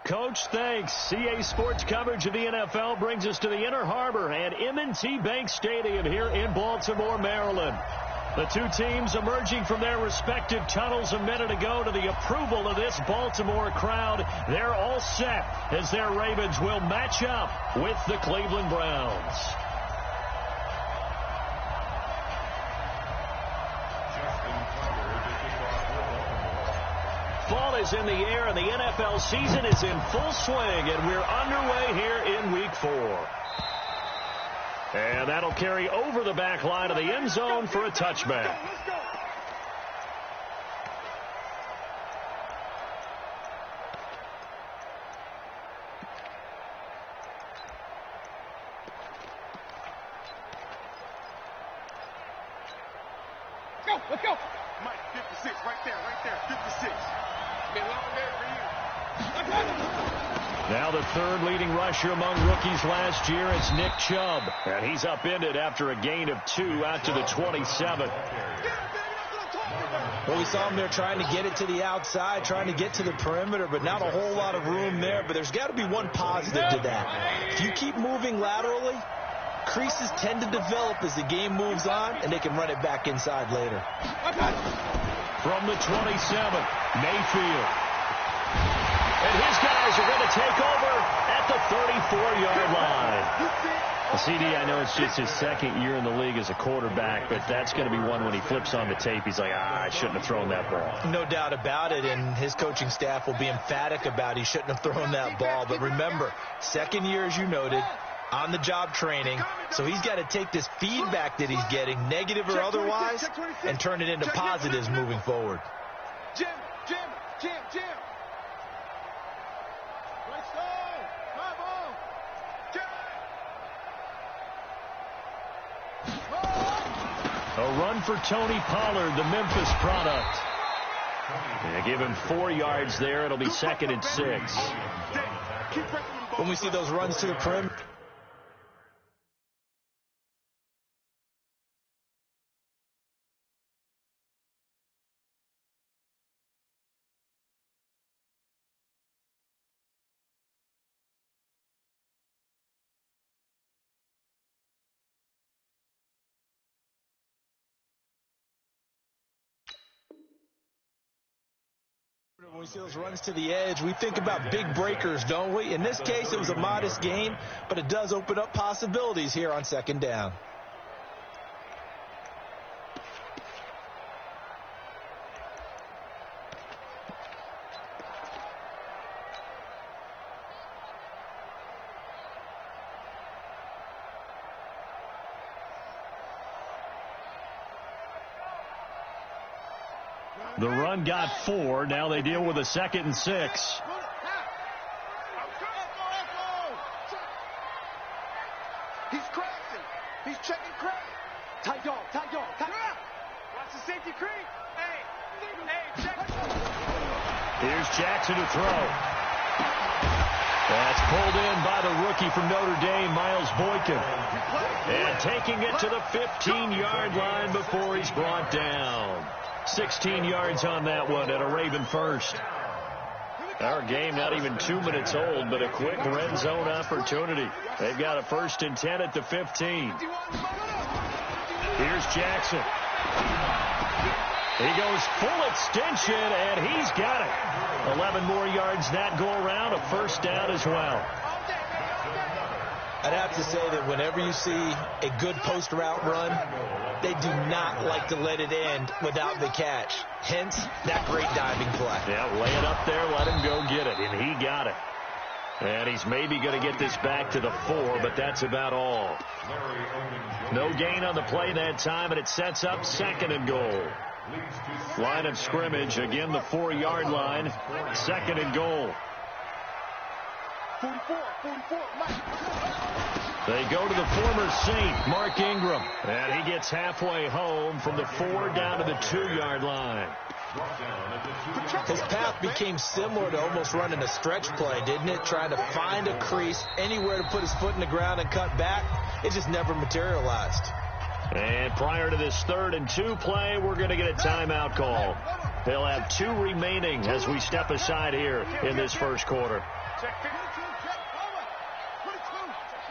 Coach, thanks. CA Sports coverage of the NFL brings us to the Inner Harbor at M&T Bank Stadium here in Baltimore, Maryland. The two teams emerging from their respective tunnels a minute ago to the approval of this Baltimore crowd. They're all set as their Ravens will match up with the Cleveland Browns. Fall is in the air, and the NFL season is in full swing, and we're underway here in Week 4. And that'll carry over the back line of the end zone for a touchback. Let's go. Mike, 56, right there, 56. Been long day for you. Now the third leading rusher among rookies last year is Nick Chubb. And he's upended after a gain of 2 out to the 27. Well, we saw him there trying to get it to the outside, trying to get to the perimeter, but not a whole lot of room there. But there's got to be one positive to that. If you keep moving laterally, creases tend to develop as the game moves on, and they can run it back inside later. From the 27, Mayfield. And his guys are going to take over at the 34-yard line. CD, I know it's just his second year in the league as a quarterback, but that's going to be one when he flips on the tape, he's like, I shouldn't have thrown that ball. No doubt about it, and his coaching staff will be emphatic about he shouldn't have thrown that ball. But remember, second year, as you noted, on-the-job training, so he's got to take this feedback that he's getting, negative or otherwise, and turn it into positives moving forward. Jim. Let's go. Come on. A run for Tony Pollard, the Memphis product. They give him 4 yards there. It'll be 2nd and 6. When we see those runs to the perimeter, when we see those runs to the edge, we think about big breakers, don't we? In this case, it was a modest gain, but it does open up possibilities here on 2nd down. The run got 4. Now they deal with a 2nd and 6. He's crashing. He's checking crack. Tight dog. Watch the safety creep. Hey, check. Here's Jackson to throw. That's pulled in by the rookie from Notre Dame, Miles Boykin. And taking it to the 15-yard line before he's brought down. 16 yards on that one and a Raven first. Our game not even 2 minutes old, but a quick red zone opportunity. They've got a 1st and 10 at the 15. Here's Jackson. He goes full extension, and he's got it. 11 more yards that go around, a 1st down as well. I'd have to say that whenever you see a good post route run, they do not like to let it end without the catch. Hence, that great diving play. Yeah, lay it up there, let him go get it, and he got it. And he's maybe going to get this back to the 4, but that's about all. No gain on the play that time, and it sets up 2nd and goal. Line of scrimmage, again the 4-yard line, 2nd and goal. 44. They go to the former Saint, Mark Ingram. And he gets halfway home from the 4 down to the 2-yard line. His path became similar to almost running a stretch play, didn't it? Trying to find a crease, anywhere to put his foot in the ground and cut back. It just never materialized. And prior to this 3rd and 2 play, we're going to get a timeout call. They'll have 2 remaining as we step aside here in this 1st quarter. Check 52, check, forward. 22,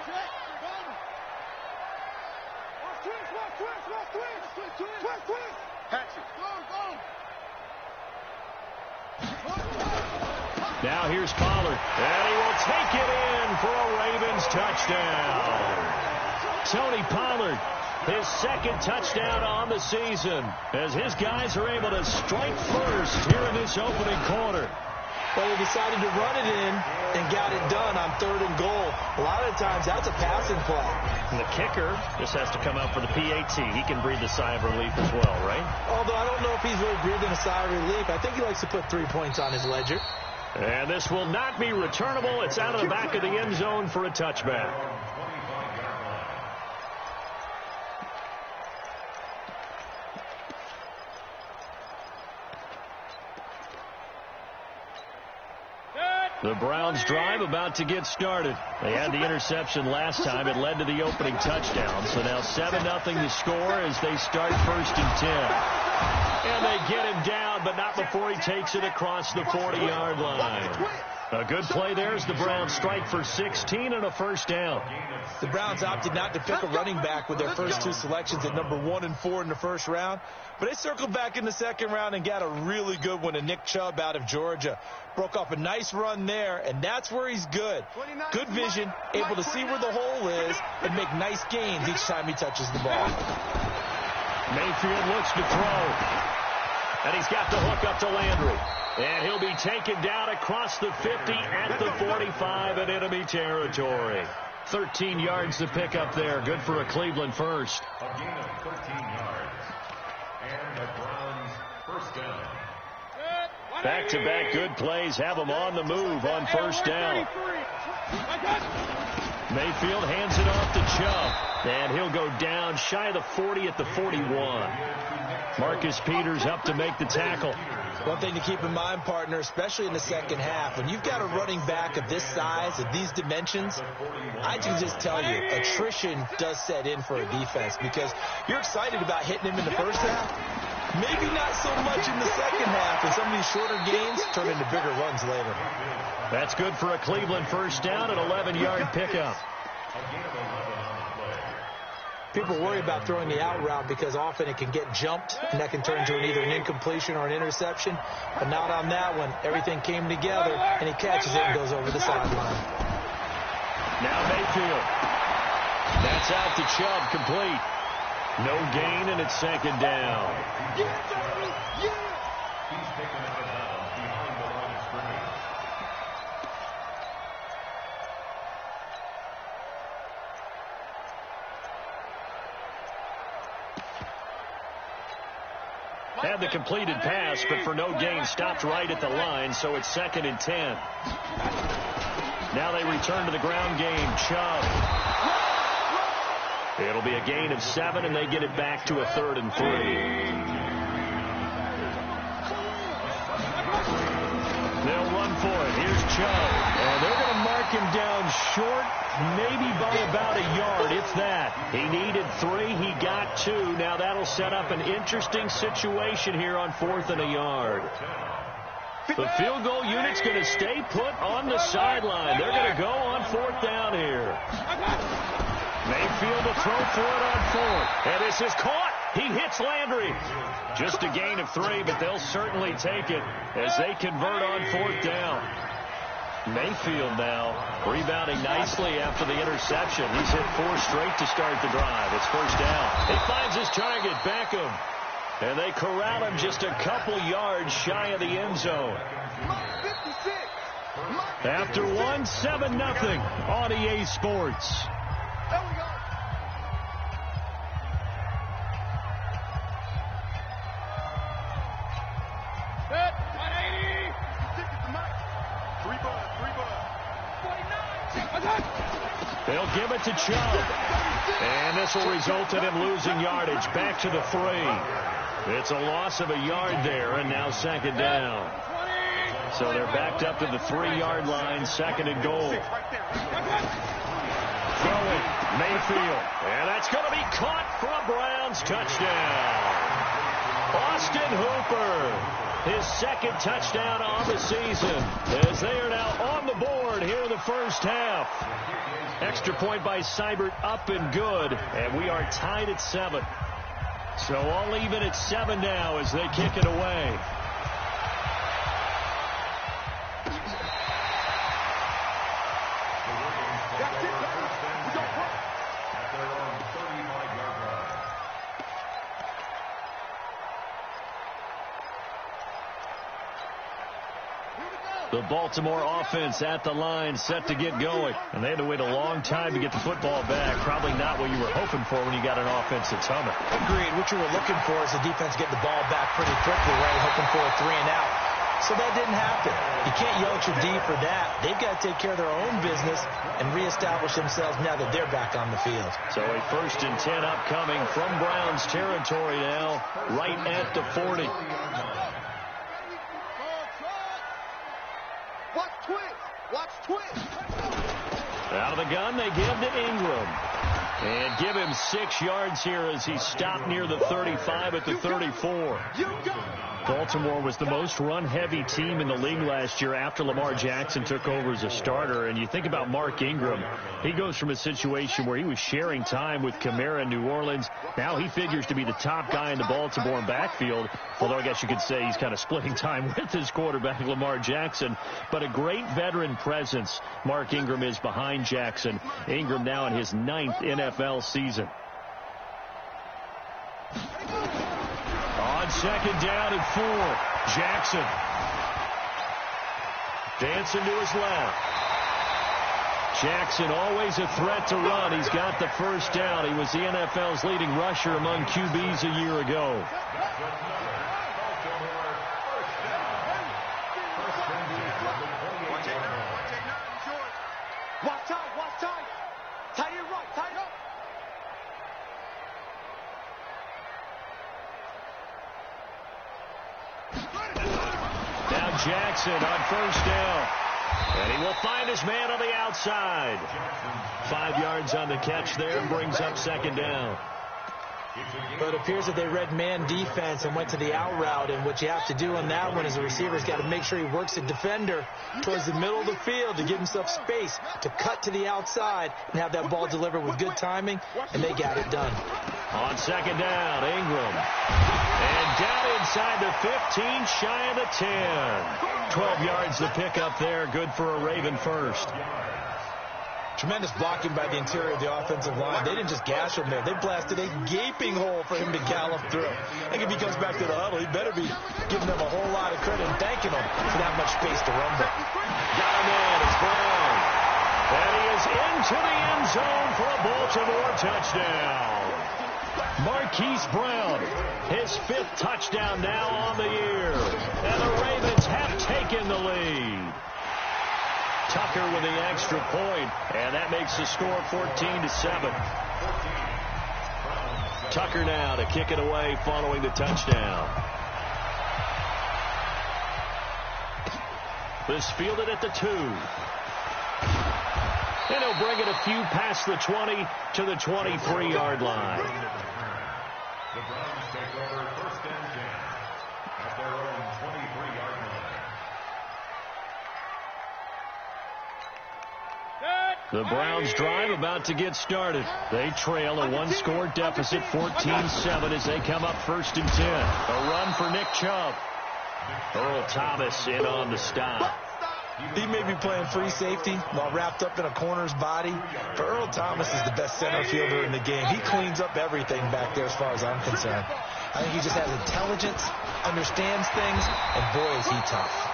check, forward. Twist. Hatch it. Go. Now here's Pollard, and he will take it in for a Ravens touchdown. Tony Pollard, his second touchdown on the season, as his guys are able to strike first here in this opening quarter. Well, he decided to run it in and got it done on 3rd and goal. A lot of times, that's a passing play. And the kicker just has to come out for the PAT. He can breathe a sigh of relief as well, right? Although I don't know if he's really breathing a sigh of relief. I think he likes to put 3 points on his ledger. And this will not be returnable. It's out of the back of the end zone for a touchback. The Browns drive about to get started. They had the interception last time. It led to the opening touchdown. So now 7-0 the score as they start 1st and 10. And they get him down, but not before he takes it across the 40-yard line. A good play there as the Browns strike for 16 and a first down. The Browns opted not to pick a running back with their first 2 selections at number 1 and 4 in the first round. But they circled back in the second round and got a really good one to Nick Chubb out of Georgia. Broke off a nice run there, and that's where he's good. Good vision, able to see where the hole is, and make nice gains each time he touches the ball. Mayfield looks to throw. And he's got the hook up to Landry. And he'll be taken down across the 50 at the 45 in enemy territory. 13 yards to pick up there. Good for a Cleveland first. A gain of 13 yards. And the Browns first down. Back-to-back good plays have them on the move on first down. Mayfield hands it off to Chubb. And he'll go down shy of the 40 at the 41. Marcus Peters up to make the tackle. One thing to keep in mind, partner, especially in the second half, when you've got a running back of this size, of these dimensions, I can just tell you, attrition does set in for a defense because you're excited about hitting him in the first half. Maybe not so much in the second half, and some of these shorter gains turn into bigger runs later. That's good for a Cleveland first down, an 11-yard pickup. People worry about throwing the out route because often it can get jumped, and that can turn into either an incompletion or an interception. But not on that one. Everything came together, and he catches it and goes over the sideline. Now Mayfield. That's out to Chubb, complete. No gain, and it's second down. He's taken out of bounds behind the line of scrimmage. Had the completed pass, but for no gain, stopped right at the line, so it's 2nd and 10. Now they return to the ground game. Chubb. It'll be a gain of 7, and they get it back to a 3rd and 3. They'll run for it. Here's Chubb. And they're going to mark him down short, maybe by about a yard, if that. He needed 3. He got 2. Now that'll set up an interesting situation here on 4th and a yard. The field goal unit's going to stay put on the sideline. They're going to go on 4th down here. Mayfield to throw for it on 4th. And this is caught. He hits Landry. Just a gain of 3, but they'll certainly take it as they convert on 4th down. Mayfield now rebounding nicely after the interception. He's hit 4 straight to start the drive. It's first down. He finds his target, Beckham. And they corral him just a couple yards shy of the end zone. After 1, 7-0 on EA Sports. There we go. Set. 180. Stick it to Mike. 3 bud. 49. They'll give it to Chubb. And this will result in him losing yardage. Back to the 3. It's a loss of a yard there, and now 2nd down. So they're backed up to the 3-yard line, 2nd and goal. Throwing, Mayfield. And that's going to be caught for a Browns touchdown. Austin Hooper. his second touchdown on the season, as they are now on the board here in the first half. Extra point by Seibert, up and good, and we are tied at 7. So all even at 7 now as they kick it away. The Baltimore offense at the line, set to get going. And they had to wait a long time to get the football back. Probably not what you were hoping for when you got an offense that's humming. Agreed. What you were looking for is the defense getting the ball back pretty quickly, right? Hoping for a 3-and-out. So that didn't happen. You can't yell at your D for that. They've got to take care of their own business and reestablish themselves now that they're back on the field. So a 1st and 10 upcoming from Browns territory now, right at the 40. Watch twist. Out of the gun, they give to Ingram. And give him 6 yards here as he stopped near the 35 at the 34. Baltimore was the most run-heavy team in the league last year after Lamar Jackson took over as a starter. And you think about Mark Ingram. He goes from a situation where he was sharing time with Kamara in New Orleans. Now he figures to be the top guy in the Baltimore backfield. Although I guess you could say he's kind of splitting time with his quarterback, Lamar Jackson. But a great veteran presence Mark Ingram is behind Jackson. Ingram now in his 9th NFL season. On 2nd down and 4, Jackson dancing to his left. Jackson always a threat to run. He's got the first down. He was the NFL's leading rusher among QBs a year ago. Watch tight. Tie it right, tie it up. Now Jackson on 1st down. And he will find his man on the outside. 5 yards on the catch there and brings up 2nd down. But it appears that they read man defense and went to the out route. And what you have to do on that one is the receiver's got to make sure he works the defender towards the middle of the field to give himself space to cut to the outside and have that ball delivered with good timing, and they got it done. On 2nd down, Ingram. And down inside the 15, shy of the 10. 12 yards to pick up there. Good for a Raven first. Tremendous blocking by the interior of the offensive line. They didn't just gash him there. They blasted a gaping hole for him to gallop through. I think if he comes back to the huddle, he better be giving them a whole lot of credit and thanking them for that much space to run back. Got him in. It's Brown. And he is into the end zone for a Baltimore touchdown. Marquise Brown, his 5th touchdown now on the year. And the Ravens have taken the lead. Tucker with the extra point, and that makes the score 14-7. Tucker now to kick it away following the touchdown. This fielded at the 2. And he'll bring it a few past the 20 to the 23-yard line. The Browns take over 1st and 10 at their own 23-yard line. The Browns drive about to get started. They trail a 1-score deficit, 14-7, as they come up 1st and 10. A run for Nick Chubb. Earl Thomas in on the stop. He may be playing free safety while wrapped up in a corner's body, but Earl Thomas is the best center fielder in the game. He cleans up everything back there as far as I'm concerned. I think he just has intelligence, understands things, and boy is he tough.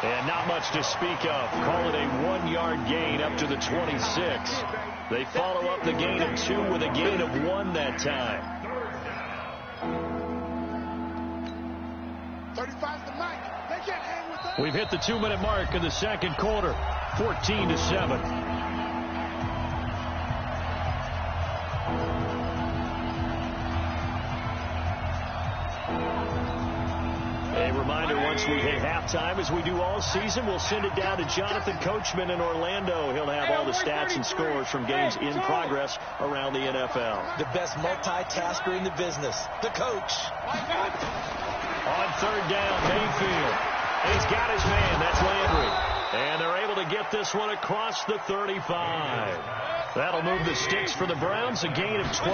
And not much to speak of. Call it a 1-yard gain up to the 26. They follow up the gain of 2 with a gain of 1 that time. 35's the mic. They can't hang with that. We've hit the 2-minute mark in the 2nd quarter. 14-7. A reminder, once we hit halftime, as we do all season, we'll send it down to Jonathan Coachman in Orlando. He'll have all the stats and scores from games in progress around the NFL. The best multitasker in the business, the coach. On third down, Mayfield. He's got his man. That's Landry. And they're able to get this one across the 35. That'll move the sticks for the Browns, a gain of 12.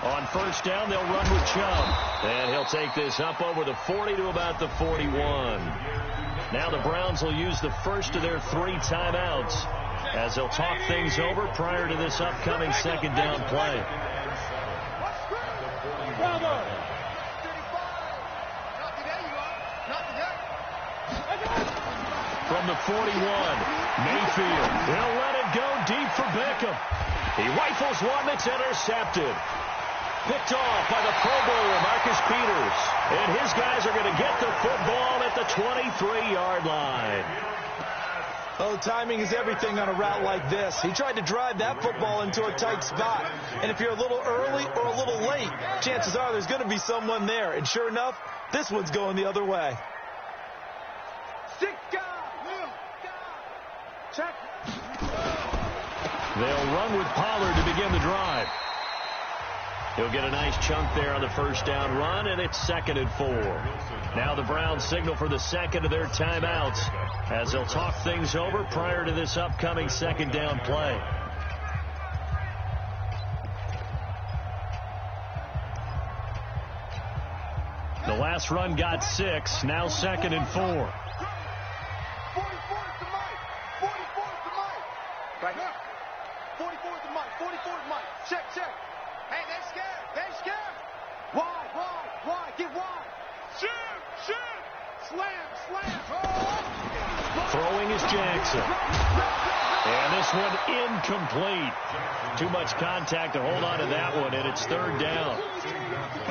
On first down, they'll run with Chubb. And he'll take this up over the 40 to about the 41. Now the Browns will use the first of their 3 timeouts as they'll talk things over prior to this upcoming second down play. From the 41, Mayfield. He'll let it go deep for Beckham. He rifles one that's intercepted. Picked off by the Pro Bowler, Marcus Peters. And his guys are going to get the football at the 23-yard line. Oh, timing is everything on a route like this. He tried to drive that football into a tight spot. And if you're a little early or a little late, chances are there's going to be someone there. And sure enough, this one's going the other way. Check. They'll run with Pollard to begin the drive. He'll get a nice chunk there on the first down run, and it's 2nd and 4. Now the Browns signal for the second of their timeouts as they'll talk things over prior to this upcoming second down play. The last run got 6, now 2nd and 4. Right here. 44 is the mic. 44 is the mic. Check. Hey, they scared. Wide. Get wide. Shoot. Slam. Oh. Throwing is Jackson. And this one incomplete. Too much contact to hold on to that one, and it's 3rd down.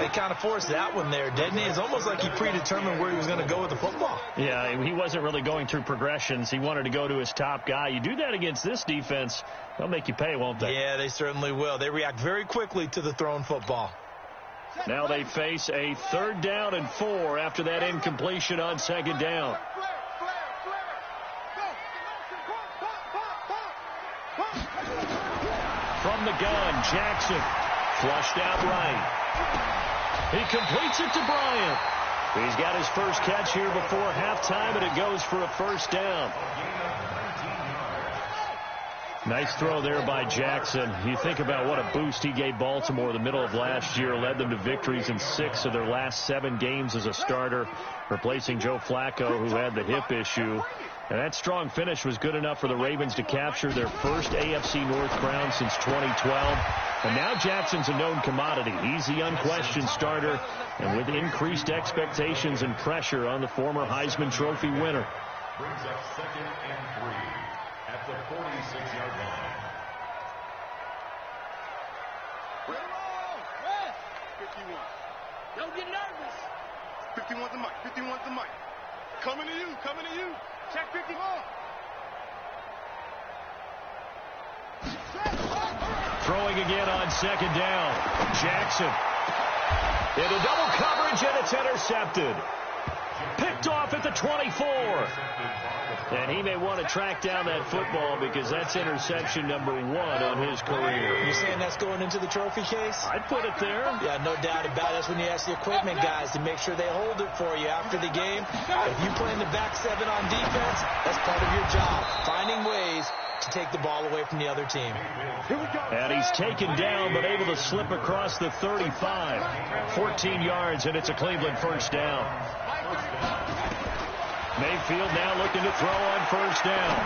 He kind of forced that one there, didn't he? It's almost like he predetermined where he was going to go with the football. Yeah, he wasn't really going through progressions. He wanted to go to his top guy. You do that against this defense, they'll make you pay, won't they? Yeah, they certainly will. They react very quickly to the thrown football. Now they face a 3rd down and 4 after that incompletion on 2nd down. From the gun, Jackson. Flushed out right. He completes it to Bryant. He's got his first catch here before halftime, and it goes for a first down. Nice throw there by Jackson. You think about what a boost he gave Baltimore the middle of last year, led them to victories in 6 of their last 7 games as a starter, replacing Joe Flacco, who had the hip issue. And that strong finish was good enough for the Ravens to capture their first AFC North crown since 2012. And now Jackson's a known commodity. He's the unquestioned starter, and with increased expectations and pressure on the former Heisman Trophy winner. Brings up 2nd and 3 at the 46-yard line. 51. Don't get nervous. 51's the mic. 51's the mic. Coming to you. Check 51. Throwing again on 2nd down. Jackson. Into double coverage, and it's intercepted. Picked off at the 24. And he may want to track down that football because that's interception number 1 on his career. You're saying that's going into the trophy case? I'd put it there. Yeah, no doubt about it. That's when you ask the equipment guys to make sure they hold it for you after the game. If you play in the back 7 on defense, that's part of your job, finding ways to take the ball away from the other team. And he's taken down but able to slip across the 35. 14 yards, and it's a Cleveland first down. Mayfield now looking to throw on first down.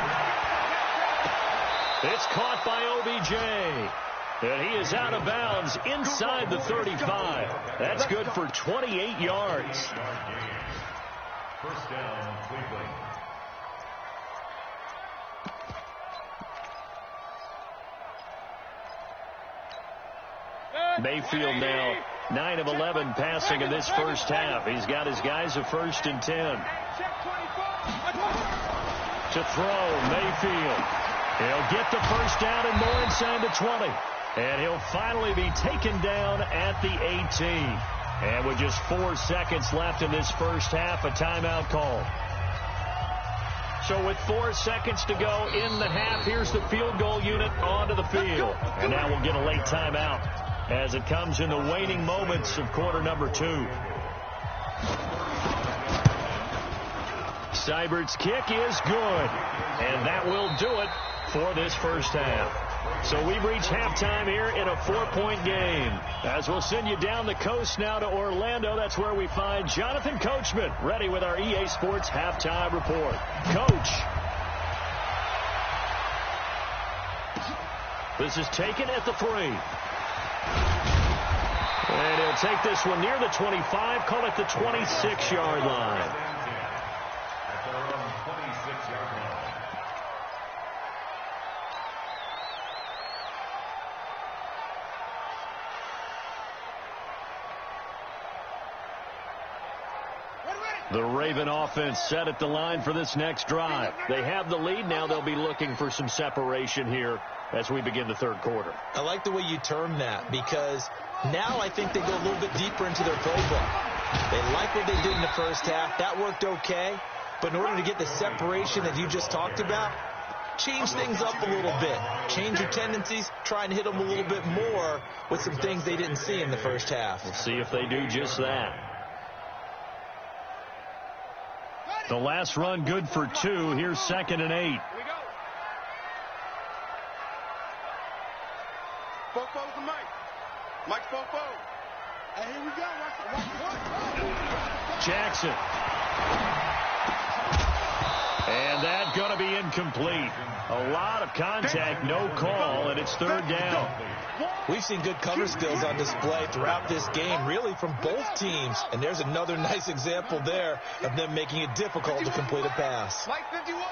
It's caught by OBJ. And he is out of bounds inside the 35. That's good for 28 yards. First down, Cleveland. Mayfield now 9 of 11 passing in this first half. He's got his guys a 1st and 10. To throw, Mayfield. He'll get the first down and more inside the 20. And he'll finally be taken down at the 18. And with just 4 seconds left in this first half, a timeout call. So with 4 seconds to go in the half, here's the field goal unit onto the field. And now we'll get a late timeout as it comes in the waning moments of quarter number 2. Seibert's kick is good. And that will do it for this first half. So we've reached halftime here in a 4-point game. As we'll send you down the coast now to Orlando, that's where we find Jonathan Coachman ready with our EA Sports halftime report. Coach. This is taken at the 3. And he'll take this one near the 25, call it the 26-yard line. At their own 26-yard line. The Raven offense set at the line for this next drive. They have the lead. Now they'll be looking for some separation here as we begin the third quarter. I like the way you term that, because now I think they go a little bit deeper into their playbook. They like what they did in the first half. That worked okay. But in order to get the separation that you just talked about, change things up a little bit. Change your tendencies. Try and hit them a little bit more with some things they didn't see in the first half. We'll see if they do just that. The last run good for 2. Here's 2nd and 8. Fofo's the Mike. Mike's Fofo. Hey, here we go. Watch it. Jackson. And that's going to be incomplete. A lot of contact, no call, and it's 3rd down. We've seen good cover skills on display throughout this game, really from both teams. And there's another nice example there of them making it difficult to complete a pass. Mike 51.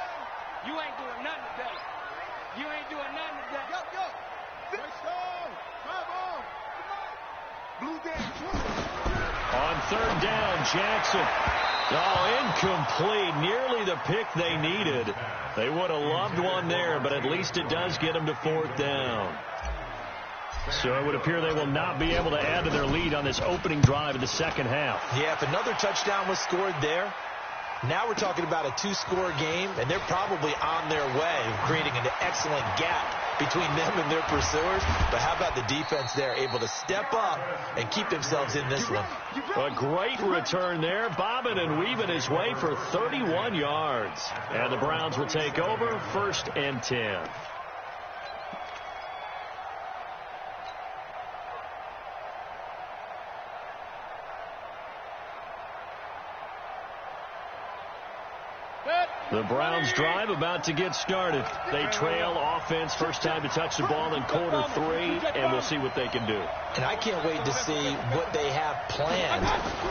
You ain't doing nothing today. You ain't doing nothing today. Go. Blue Dance. On 3rd down, Jackson. Oh, incomplete. Nearly the pick they needed. They would have loved one there, but at least it does get them to 4th down. So it would appear they will not be able to add to their lead on this opening drive of the second half. Yeah, if another touchdown was scored there, now we're talking about a 2-score game, and they're probably on their way, creating an excellent gap between them and their pursuers. But how about the defense there, able to step up and keep themselves in this one? A great return there, bobbing and weaving his way for 31 yards. And the Browns will take over, 1st and 10. The Browns drive about to get started. They trail offense, first time to touch the ball in quarter 3, and we'll see what they can do. And I can't wait to see what they have planned,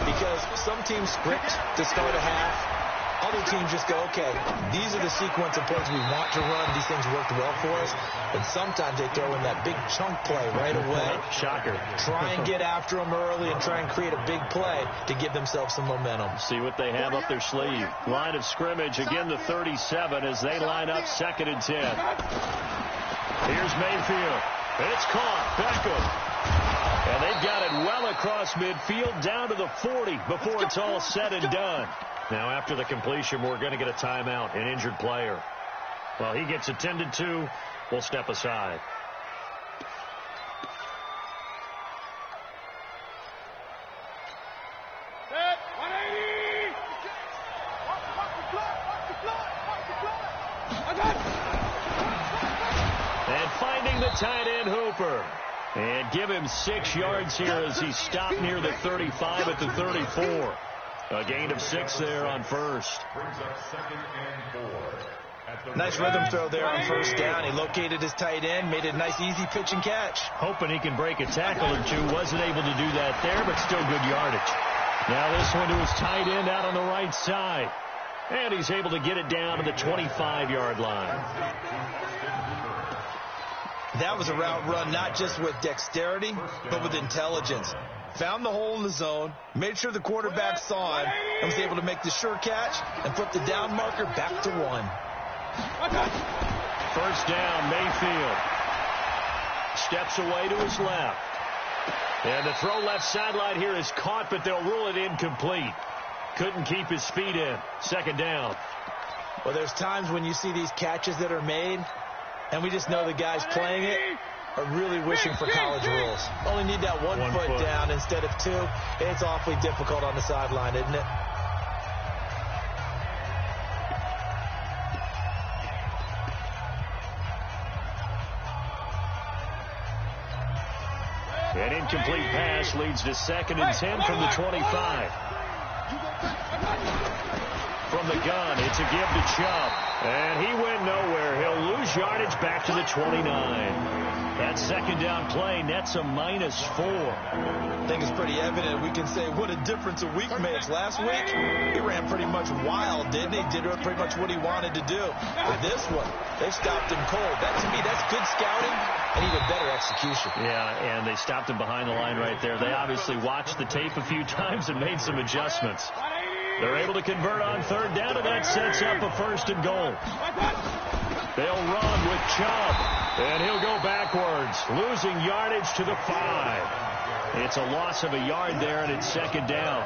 because some teams script to start a half. Other teams just go, okay, these are the sequence of plays we want to run. These things worked well for us. And sometimes they throw in that big chunk play right away. Shocker. Try and get after them early and try and create a big play to give themselves some momentum. See what they have up their sleeve. Line of scrimmage, again the 37 as they line up 2nd and 10. Here's Mayfield. It's caught. Beckham. And they've got it well across midfield down to the 40 before it's all said and done. Now, after the completion, we're going to get a timeout, an injured player. Well, he gets attended to. We'll step aside. Set, 180. And finding the tight end, Hooper. And give him 6 yards here as he stopped near the 35 at the 34. A gain of 6 there on 1st. Brings up 2nd and 4. Nice rhythm throw there on 1st down. He located his tight end, made it a nice easy pitch and catch. Hoping he can break a tackle or two. Wasn't able to do that there, but still good yardage. Now this one to his tight end out on the right side. And he's able to get it down to the 25-yard line. That was a route run not just with dexterity, but with intelligence. Found the hole in the zone, made sure the quarterback saw him, and was able to make the sure catch and put the down marker back to 1. 1st down, Mayfield. Steps away to his left. And the throw left sideline here is caught, but they'll rule it incomplete. Couldn't keep his feet in. 2nd down. Well, there's times when you see these catches that are made, and we just know the guy's playing it. are really wishing for college rules. Only need that one foot down instead of two. It's awfully difficult on the sideline, isn't it? An incomplete pass leads to 2nd and 10 from the 25. From the gun, it's a give to Chubb. And he went nowhere. He'll lose yardage back to the 29. That 2nd down play nets a -4. I think it's pretty evident. We can say what a difference a week makes. Last week, he ran pretty much wild, didn't he? Did pretty much what he wanted to do. But this one, they stopped him cold. That, to me, that's good scouting and even better execution. Yeah, and they stopped him behind the line right there. They obviously watched the tape a few times and made some adjustments. They're able to convert on 3rd down, and that sets up a 1st and goal. They'll run with Chubb, and he'll go backwards, losing yardage to the 5. It's a loss of a yard there, and it's 2nd down.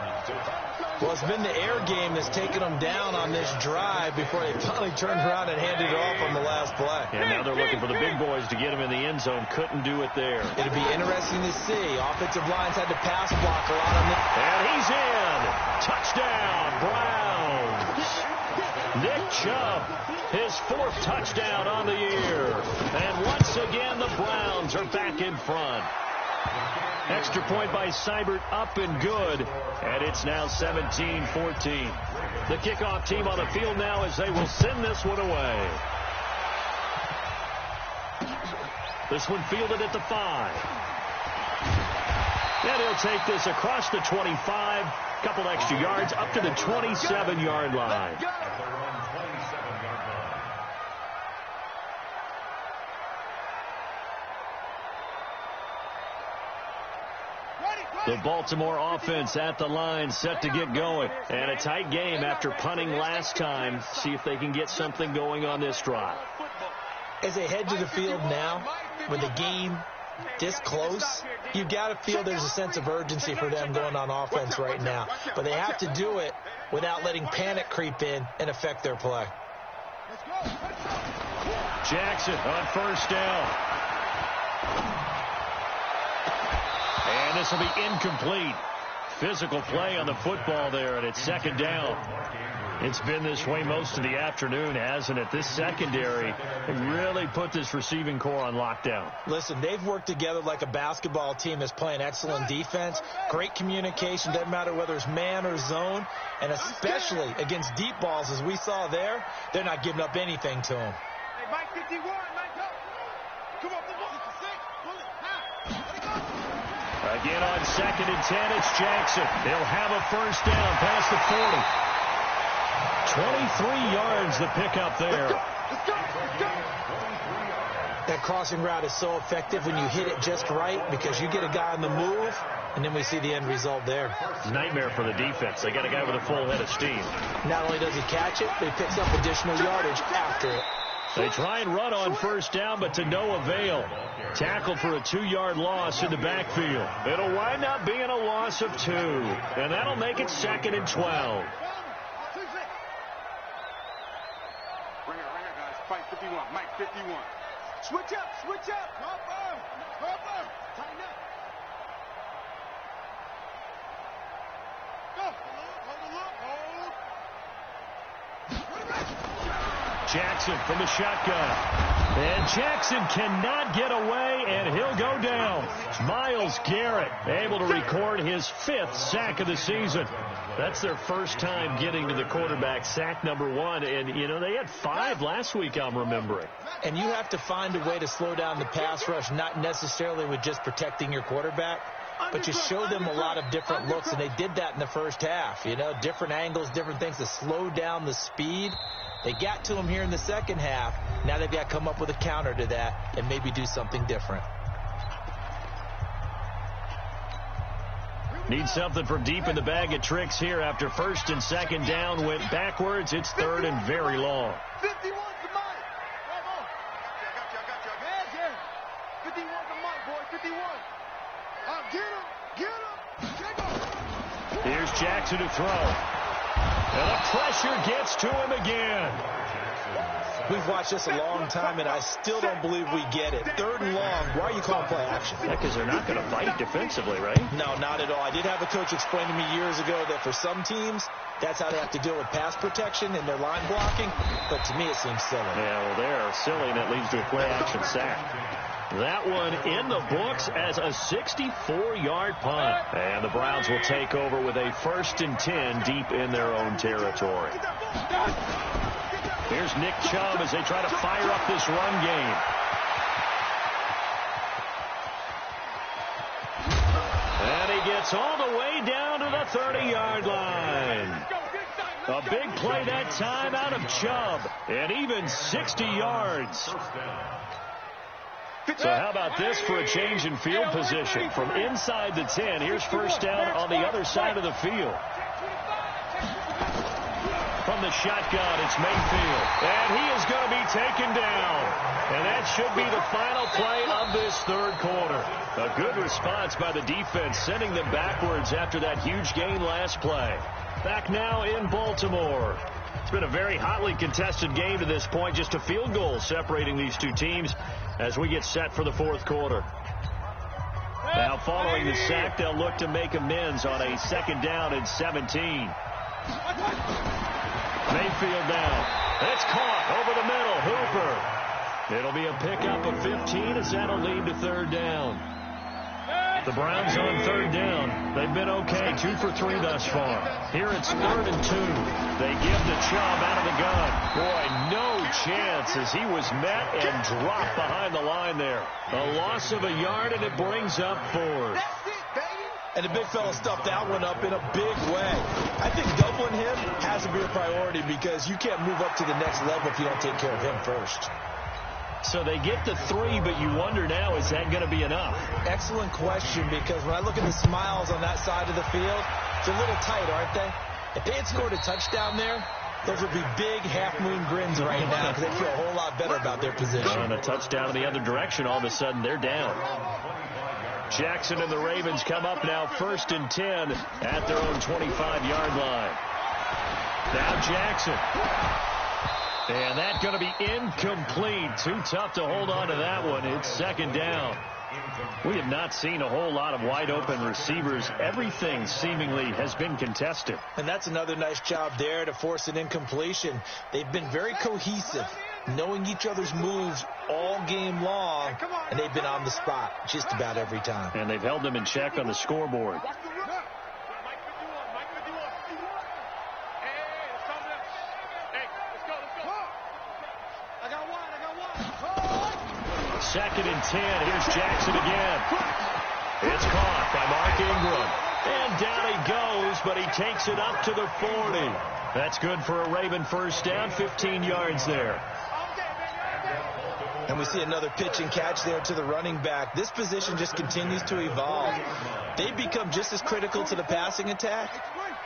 Well, it's been the air game that's taken them down on this drive before they finally turned around and handed it off on the last play. And now they're looking for the big boys to get him in the end zone. Couldn't do it there. It'll be interesting to see. Offensive lines had to pass block a lot on this. And he's in. Touchdown, Browns. Nick Chubb, his 4th touchdown on the year. And once again, the Browns are back in front. Extra point by Seibert, up and good. And it's now 17-14. The kickoff team on the field now as they will send this one away. This one fielded at the 5. And he'll take this across the 25. Couple extra yards up to the 27-yard line. The Baltimore offense at the line, set to get going. And a tight game after punting last time. See if they can get something going on this drive. As they head to the field now, with the game this close, you've got to feel there's a sense of urgency for them going on offense right now. But they have to do it without letting panic creep in and affect their play. Jackson on 1st down. And this will be incomplete. Physical play on the football there, and it's 2nd down. It's been this way most of the afternoon, hasn't it? This secondary really put this receiving core on lockdown. Listen, they've worked together like a basketball team that's playing excellent defense. Great communication, doesn't matter whether it's man or zone. And especially against deep balls, as we saw there, they're not giving up anything to them. Hey, Mike 51, Mike, go. Come on, pull it. Let it go. Again on 2nd and 10, it's Jackson. They'll have a 1st down past the 40. 23 yards the pickup there. Let's go. That crossing route is so effective when you hit it just right because you get a guy on the move, and then we see the end result there. Nightmare for the defense. They got a guy with a full head of steam. Not only does he catch it, but he picks up additional yardage after it. They try and run on 1st down, but to no avail. Tackled for a 2-yard loss in the backfield. It'll wind up being a loss of 2, and that'll make it 2nd and 12. Bring it, guys. Fight 51. Mike 51. Switch up. Harper. Tighten up. Go. Hold. Jackson from the shotgun. And Jackson cannot get away, and he'll go down. Myles Garrett able to record his 5th sack of the season. That's their first time getting to the quarterback, sack number 1. And, you know, they had 5 last week, I'm remembering. And you have to find a way to slow down the pass rush, not necessarily with just protecting your quarterback, but you show them a lot of different looks, and they did that in the first half. You know, different angles, different things to slow down the speed. They got to him here in the second half. Now they've got to come up with a counter to that and maybe do something different. Need something from deep in the bag of tricks here after 1st and 2nd down went backwards. It's 3rd and very long. 51 to Mike. I got you. Hands here. 51 to Mike, boy. 51. Get him. Here's Jackson to throw. And the pressure gets to him again. We've watched this a long time, and I still don't believe we get it. 3rd and long. Why are you calling play action? Yeah, because they're not going to fight defensively, right? No, not at all. I did have a coach explain to me years ago that for some teams, that's how they have to deal with pass protection and their line blocking. But to me, it seems silly. Yeah, well, they're silly, and it leads to a play action sack. That one in the books as a 64-yard punt. And the Browns will take over with a 1st and 10 deep in their own territory. Here's Nick Chubb as they try to fire up this run game. And he gets all the way down to the 30-yard line. A big play that time out of Chubb. And even 60 yards. So how about this for a change in field position? From inside the 10, here's 1st down on the other side of the field. From the shotgun, it's Mayfield. And he is going to be taken down. And that should be the final play of this 3rd quarter. A good response by the defense, sending them backwards after that huge gain last play. Back now in Baltimore. It's been a very hotly contested game to this point. Just a field goal separating these two teams as we get set for the 4th quarter. Now following the sack, they'll look to make amends on a 2nd down and 17. Mayfield down. It's caught over the middle. Hooper. It'll be a pickup of 15 as that'll lead to 3rd down. The Browns on 3rd down. They've been okay, 2 for 3 thus far. Here it's 3rd and 2. They give to Chubb out of the gun. Boy, no chance as he was met and dropped behind the line there. A loss of a yard, and it brings up 4th. And the big fella stuffed that one up in a big way. I think doubling him has to be a priority because you can't move up to the next level if you don't take care of him first. So they get to 3, but you wonder now, is that going to be enough? Excellent question, because when I look at the smiles on that side of the field, it's a little tight, aren't they? If they had scored a touchdown there, those would be big half-moon grins right now because they feel a whole lot better about their position. On a touchdown in the other direction, all of a sudden they're down. Jackson and the Ravens come up now 1st and 10 at their own 25-yard line. Now Jackson. And that's going to be incomplete. Too tough to hold on to that one. It's 2nd down. We have not seen a whole lot of wide-open receivers. Everything seemingly has been contested. And that's another nice job there to force an incompletion. They've been very cohesive, knowing each other's moves all game long, and they've been on the spot just about every time. And they've held them in check on the scoreboard. Second and 10. Here's Jackson again. It's caught by Mark Ingram. And down he goes, but he takes it up to the 40. That's good for a Raven 1st down, 15 yards there. And we see another pitch and catch there to the running back. This position just continues to evolve. They've become just as critical to the passing attack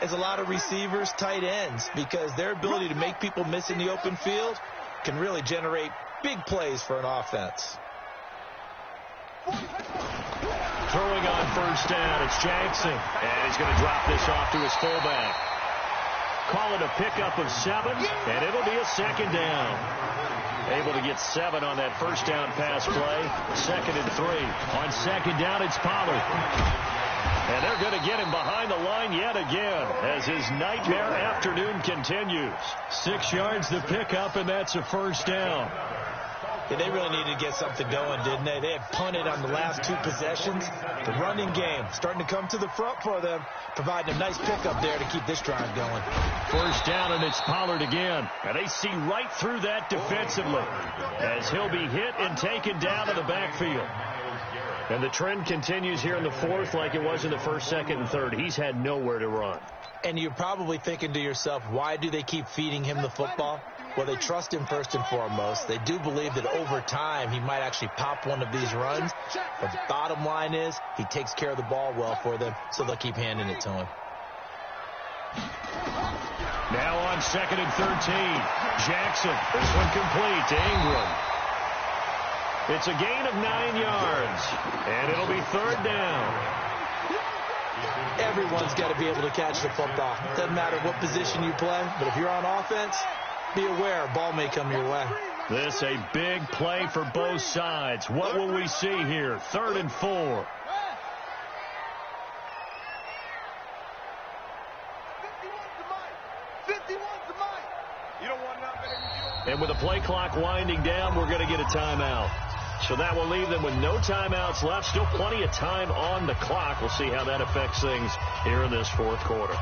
as a lot of receivers, tight ends, because their ability to make people miss in the open field can really generate big plays for an offense. Throwing on 1st down, it's Jackson. And he's going to drop this off to his fullback. Call it a pickup of 7, and it'll be a 2nd down. Able to get 7 on that 1st down pass play. 2nd and 3. On 2nd down, it's Pollard. And they're going to get him behind the line yet again as his nightmare afternoon continues. 6 yards the pickup, and that's a 1st down. Yeah, they really needed to get something going, didn't they? They had punted on the last 2 possessions. The running game starting to come to the front for them, providing a nice pickup there to keep this drive going. 1st down, and it's Pollard again. And they see right through that defensively as he'll be hit and taken down to the backfield. And the trend continues here in the 4th like it was in the 1st, 2nd, and 3rd. He's had nowhere to run. And you're probably thinking to yourself, why do they keep feeding him the football? Well, they trust him first and foremost. They do believe that over time he might actually pop one of these runs. But the bottom line is he takes care of the ball well for them, so they'll keep handing it to him. Now on 2nd and 13. Jackson. This one complete to Ingram. It's a gain of 9 yards. And it'll be 3rd down. Everyone's got to be able to catch the football. Doesn't matter what position you play, but if you're on offense, be aware a ball may come your way. This a big play for both sides. What will we see here? 3rd and 4. And with the play clock winding down, we're going to get a timeout. So that will leave them with no timeouts left. Still plenty of time on the clock. We'll see how that affects things here in this 4th quarter.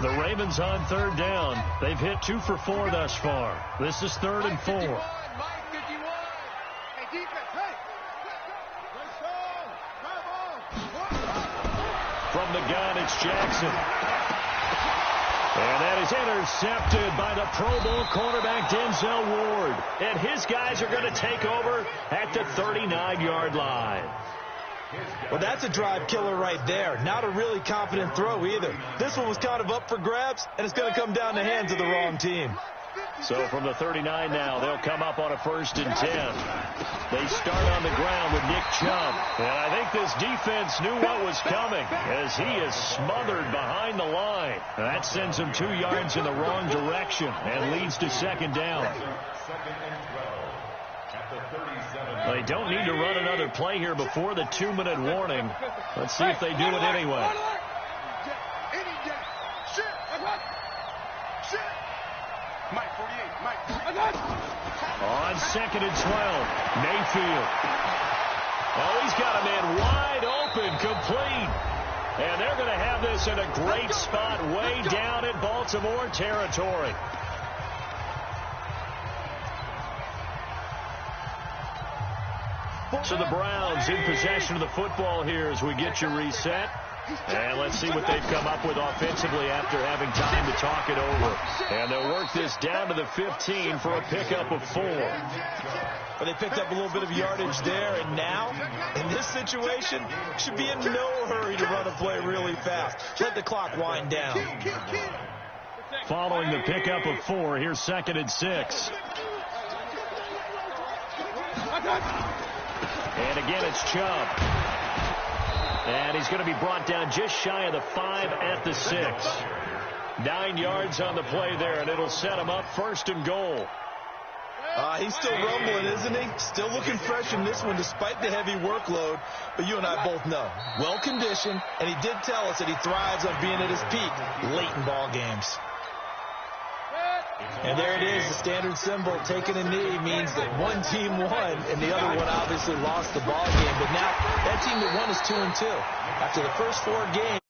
The Ravens on 3rd down. They've hit 2 for 4 thus far. This is 3rd and 4. From the gun, it's Jackson. And that is intercepted by the Pro Bowl cornerback Denzel Ward. And his guys are going to take over at the 39-yard line. Well, that's a drive killer right there. Not a really confident throw either. This one was kind of up for grabs, and it's going to come down the hands of the wrong team. So from the 39 now, they'll come up on a 1st and 10. They start on the ground with Nick Chubb. And I think this defense knew what was coming as he is smothered behind the line. And that sends him 2 yards in the wrong direction and leads to 2nd down. They don't need to run another play here before the 2-minute warning. Let's see if they do it anyway. On 2nd and 12, Mayfield. Oh, he's got a man wide open, complete. And they're going to have this in a great spot way down in Baltimore territory. So the Browns in possession of the football here as we get you reset. And let's see what they've come up with offensively after having time to talk it over. And they'll work this down to the 15 for a pickup of 4. But they picked up a little bit of yardage there, and now, in this situation, should be in no hurry to run a play really fast. Let the clock wind down. Following the pickup of 4, here's 2nd and 6. And again, it's Chubb. And he's going to be brought down just shy of the 5 at the 6. 9 yards on the play there, and it'll set him up 1st and goal. He's still rumbling, isn't he? Still looking fresh in this one despite the heavy workload. But you and I both know, well-conditioned, and he did tell us that he thrives on being at his peak late in ball games. And there it is, the standard symbol. Taking a knee means that one team won, and the other one obviously lost the ball game. But now that team that won is 2-2 after the first 4 games.